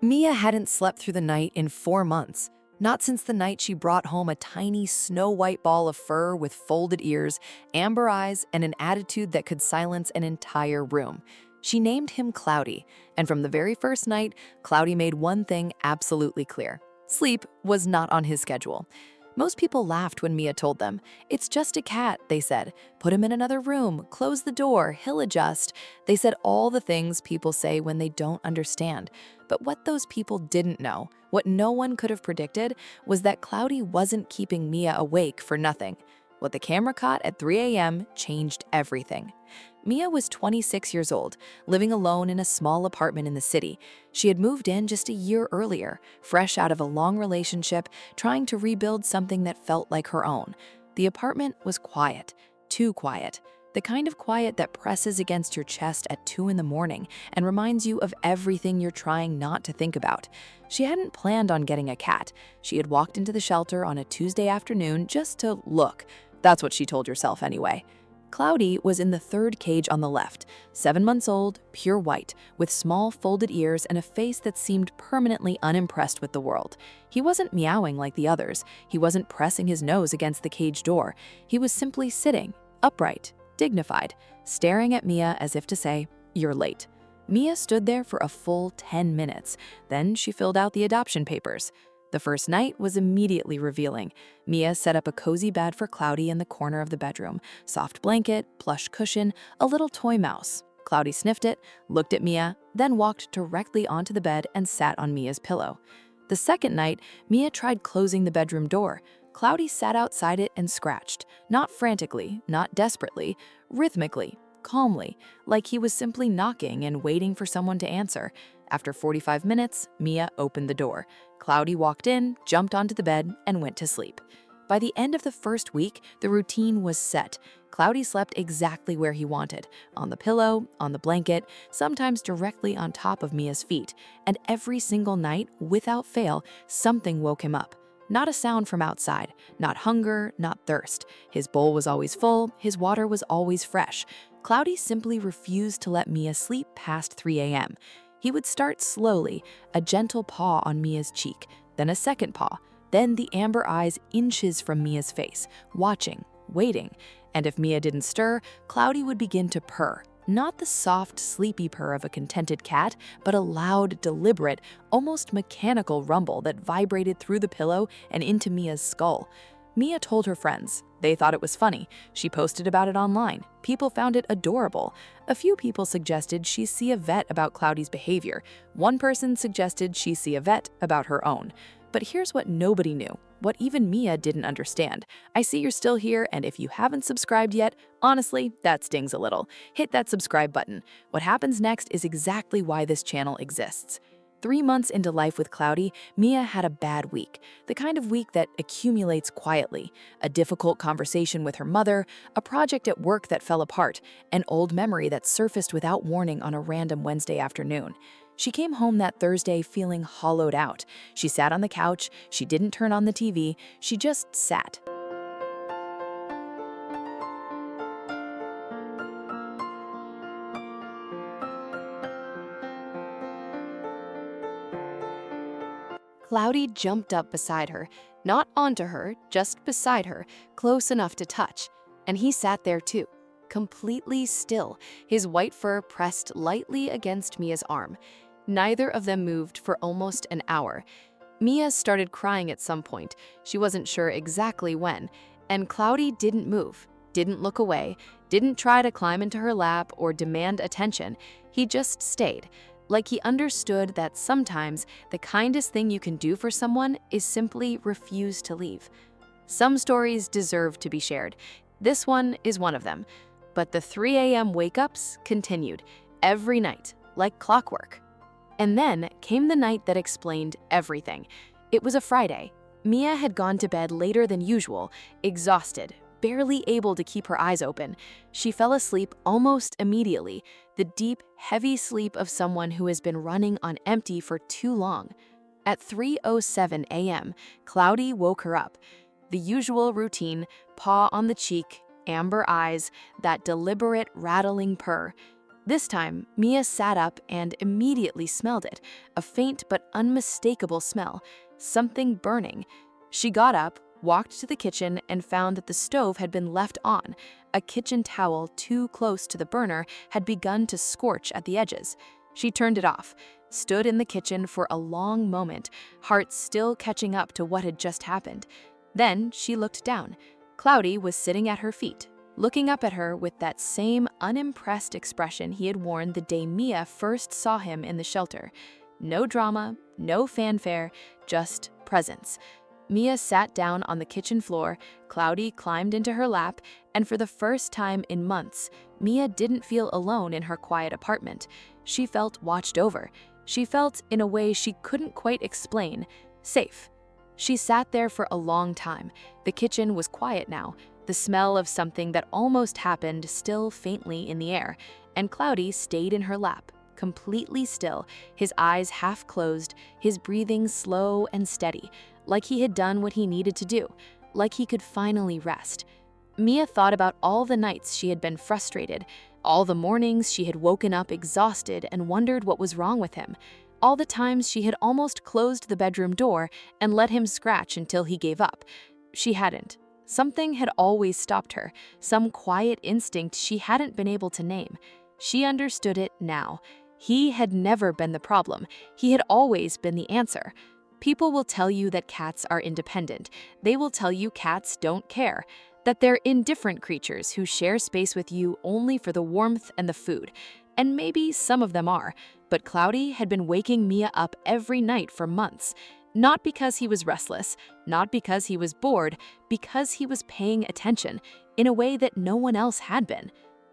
Mia hadn't slept through the night in 4 months, not since the night she brought home a tiny snow-white ball of fur with folded ears, amber eyes, and an attitude that could silence an entire room. She named him Cloudy, and from the very first night, Cloudy made one thing absolutely clear. Sleep was not on his schedule. Most people laughed when Mia told them. "It's just a cat," they said. "Put him in another room, close the door, he'll adjust." They said all the things people say when they don't understand. But what those people didn't know, what no one could have predicted, was that Cloudy wasn't keeping Mia awake for nothing. What the camera caught at 3 a.m. changed everything. Mia was 26 years old, living alone in a small apartment in the city. She had moved in just a year earlier, fresh out of a long relationship, trying to rebuild something that felt like her own. The apartment was quiet, too quiet. The kind of quiet that presses against your chest at 2 in the morning and reminds you of everything you're trying not to think about. She hadn't planned on getting a cat. She had walked into the shelter on a Tuesday afternoon just to look. That's what she told herself anyway. Cloudy was in the third cage on the left, 7 months old, pure white, with small folded ears and a face that seemed permanently unimpressed with the world. He wasn't meowing like the others. He wasn't pressing his nose against the cage door. He was simply sitting, upright, dignified, staring at Mia as if to say, "You're late." Mia stood there for a full 10 minutes. Then she filled out the adoption papers. The first night was immediately revealing. Mia set up a cozy bed for Cloudy in the corner of the bedroom. Soft blanket, plush cushion, a little toy mouse. Cloudy sniffed it, looked at Mia, then walked directly onto the bed and sat on Mia's pillow. The second night, Mia tried closing the bedroom door. Cloudy sat outside it and scratched, not frantically, not desperately, rhythmically, calmly, like he was simply knocking and waiting for someone to answer. After 45 minutes, Mia opened the door. Cloudy walked in, jumped onto the bed, and went to sleep. By the end of the first week, the routine was set. Cloudy slept exactly where he wanted, on the pillow, on the blanket, sometimes directly on top of Mia's feet. And every single night, without fail, something woke him up. Not a sound from outside, not hunger, not thirst. His bowl was always full, his water was always fresh. Cloudy simply refused to let Mia sleep past 3 a.m. He would start slowly, a gentle paw on Mia's cheek, then a second paw, then the amber eyes inches from Mia's face, watching, waiting. And if Mia didn't stir, Cloudy would begin to purr. Not the soft, sleepy purr of a contented cat, but a loud, deliberate, almost mechanical rumble that vibrated through the pillow and into Mia's skull. Mia told her friends. They thought it was funny. She posted about it online. People found it adorable. A few people suggested she see a vet about Cloudy's behavior. One person suggested she see a vet about her own. But here's what nobody knew, what even Mia didn't understand. I see you're still here, and if you haven't subscribed yet, honestly, that stings a little. Hit that subscribe button. What happens next is exactly why this channel exists. 3 months into life with Cloudy, Mia had a bad week, the kind of week that accumulates quietly. A difficult conversation with her mother, a project at work that fell apart, an old memory that surfaced without warning on a random Wednesday afternoon. She came home that Thursday feeling hollowed out. She sat on the couch, she didn't turn on the TV, she just sat. Cloudy jumped up beside her, not onto her, just beside her, close enough to touch. And he sat there too, completely still, his white fur pressed lightly against Mia's arm. Neither of them moved for almost an hour. Mia started crying at some point. She wasn't sure exactly when. And Cloudy didn't move, didn't look away, didn't try to climb into her lap or demand attention. He just stayed. Like he understood that sometimes the kindest thing you can do for someone is simply refuse to leave. Some stories deserve to be shared. This one is one of them. But the 3 a.m. wake-ups continued, every night, like clockwork. And then came the night that explained everything. It was a Friday. Mia had gone to bed later than usual, exhausted, barely able to keep her eyes open. She fell asleep almost immediately, the deep, heavy sleep of someone who has been running on empty for too long. At 3:07 a.m., Cloudy woke her up. The usual routine, paw on the cheek, amber eyes, that deliberate rattling purr. This time, Mia sat up and immediately smelled it, a faint but unmistakable smell, something burning. She got up, walked to the kitchen, and found that the stove had been left on. A kitchen towel too close to the burner had begun to scorch at the edges. She turned it off, stood in the kitchen for a long moment, heart still catching up to what had just happened. Then she looked down. Cloudy was sitting at her feet, looking up at her with that same unimpressed expression he had worn the day Mia first saw him in the shelter. No drama, no fanfare, just presence. Mia sat down on the kitchen floor, Cloudy climbed into her lap, and for the first time in months, Mia didn't feel alone in her quiet apartment. She felt watched over. She felt, in a way she couldn't quite explain, safe. She sat there for a long time. The kitchen was quiet now, the smell of something that almost happened still faintly in the air, and Cloudy stayed in her lap, completely still, his eyes half closed, his breathing slow and steady, like he had done what he needed to do, like he could finally rest. Mia thought about all the nights she had been frustrated, all the mornings she had woken up exhausted and wondered what was wrong with him, all the times she had almost closed the bedroom door and let him scratch until he gave up. She hadn't. Something had always stopped her, some quiet instinct she hadn't been able to name. She understood it now. He had never been the problem. He had always been the answer. People will tell you that cats are independent. They will tell you cats don't care, that they're indifferent creatures who share space with you only for the warmth and the food. And maybe some of them are, but Cloudy had been waking Mia up every night for months. Not because he was restless, not because he was bored, because he was paying attention in a way that no one else had been.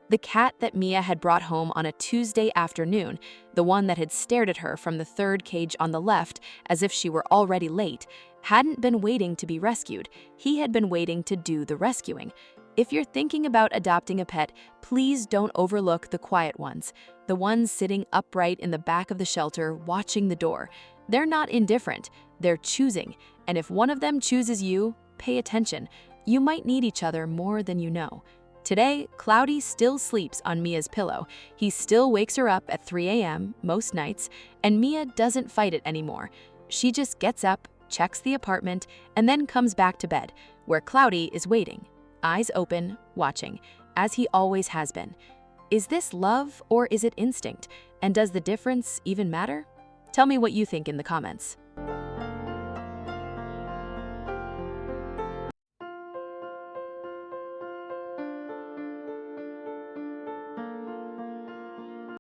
The cat that Mia had brought home on a Tuesday afternoon, the one that had stared at her from the third cage on the left as if she were already late, hadn't been waiting to be rescued. He had been waiting to do the rescuing. If you're thinking about adopting a pet, please don't overlook the quiet ones, the ones sitting upright in the back of the shelter watching the door. They're not indifferent, they're choosing, and if one of them chooses you, pay attention. You might need each other more than you know. Today, Cloudy still sleeps on Mia's pillow. He still wakes her up at 3 a.m. most nights, and Mia doesn't fight it anymore. She just gets up, checks the apartment, and then comes back to bed, where Cloudy is waiting, eyes open, watching, as he always has been. Is this love or is it instinct? And does the difference even matter? Tell me what you think in the comments.